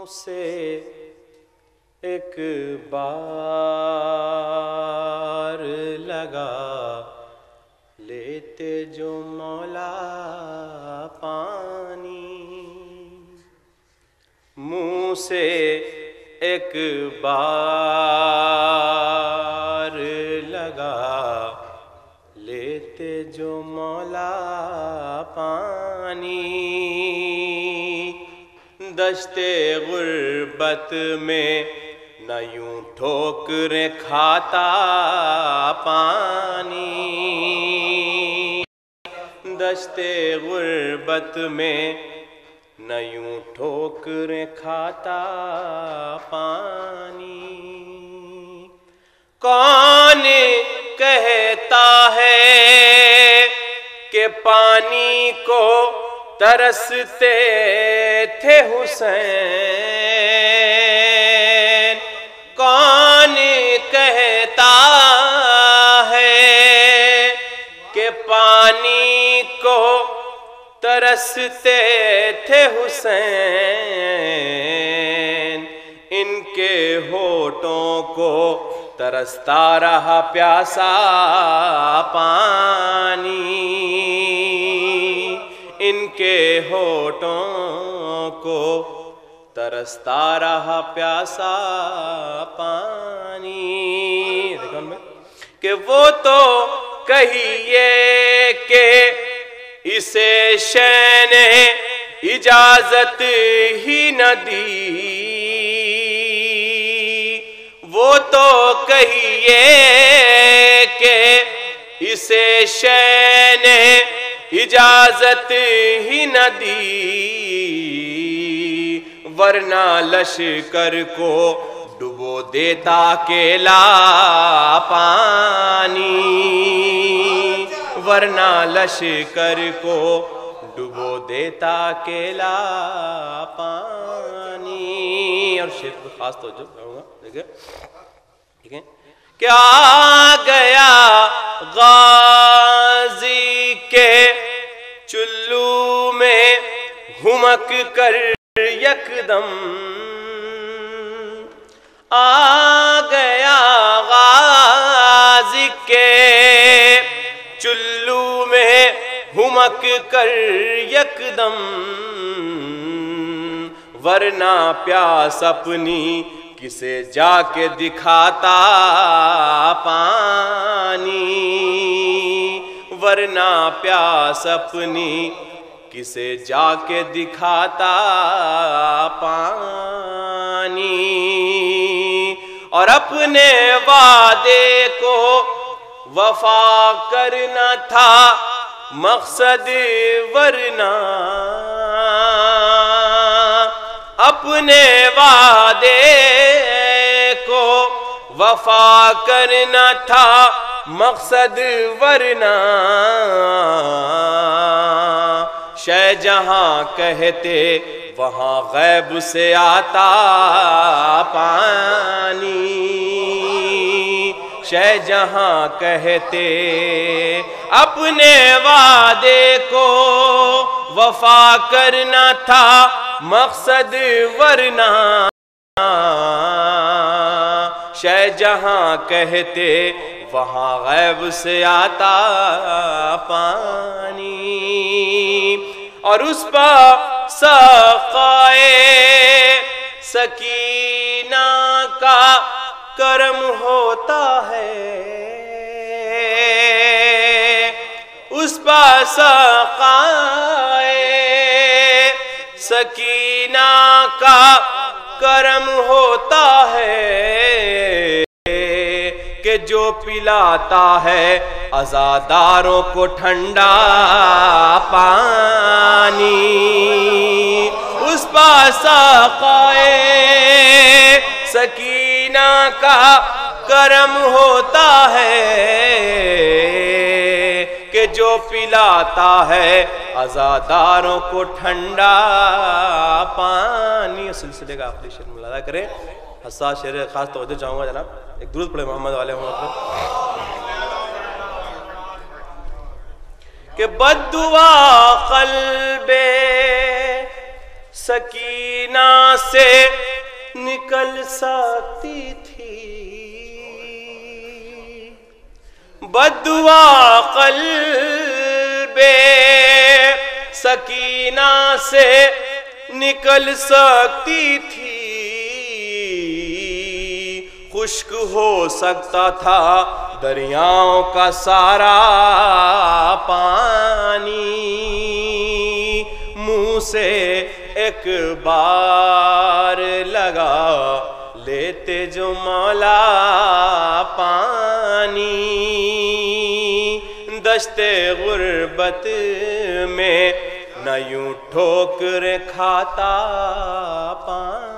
سے ایک بار لگا لیتے جو مولا پانی، منہ سے ایک بار لگا لیتے جو مولا پانی، دشت غربت میں نہ یوں ٹھوکریں کھاتا پانی، دشت غربت میں نہ یوں ٹھوکریں کھاتا پانی، کون کہتا ہے کہ پانی کو ترستے تھے حسین، کون کہتا ہے کہ پانی کو ترستے تھے حسین، ان کے ہونٹوں کو ترستا رہا پیاسا پانی، ان کے ہونٹوں کو ترستا رہا پیاسا پانی، کہ وہ تو کہیے کہ اسے شے نے اجازت ہی نہ دی، وہ تو کہیے کہ اسے شے نے اجازت ہی نہ دی، ورنہ لشکر کو ڈبو دیتا اکیلا پانی، ورنہ لشکر کو ڈبو دیتا اکیلا پانی۔ اور شعر کو خاص توجہ کروں گا، دیکھیں ٹھیک ہے، کہ آ گیا غازی کے چلو میں ہمک کر یکدم، آ گیا غازی کے چلو میں ہمک کر یکدم، ورنہ پیاس اپنی کسے جا کے دکھاتا پانی، ورنہ پیاس اپنی کسے جا کے دکھاتا پانی، اور اپنے وعدے کو وفا کرنا تھا مقصد، ورنہ اپنے وعدے کو وفا کرنا تھا مقصد، ورنہ شے جہاں کہتے وہاں غیب سے آتا پانی، شے جہاں کہتے اپنے وعدے کو وفا کرنا تھا مقصد، ورنہ شے جہاں کہتے وہاں غیب سے آتا پانی، اور اس پر سقائے سکینہ کا کرم ہوتا ہے، اس پر سقائے سکینہ کا کرم ہوتا ہے، کہ جو پلاتا ہے عزاداروں کو ٹھنڈا پانی، اس پر سقائے سکینہ کا کرم ہوتا ہے، کہ جو پلاتا ہے عزاداروں کو ٹھنڈا پانی۔ اس سلسلے کا آخری شعر ملاحظہ کریں، حساس شعر خاص توجہ چاہوں گا جناب، ایک درود پڑھیں محمد والے محمد پر، کہ بد دعا قلب سکینہ سے نکل سکتی تھی، بددعا قلب سکینہ سے نکل سکتی تھی، خشک ہو سکتا تھا دریاؤں کا سارا پانی، منہ سے ایک بار لگا لیتے جو مولا پانی، دشت غربت میں نہ یوں ٹھوکر کھاتا پانی۔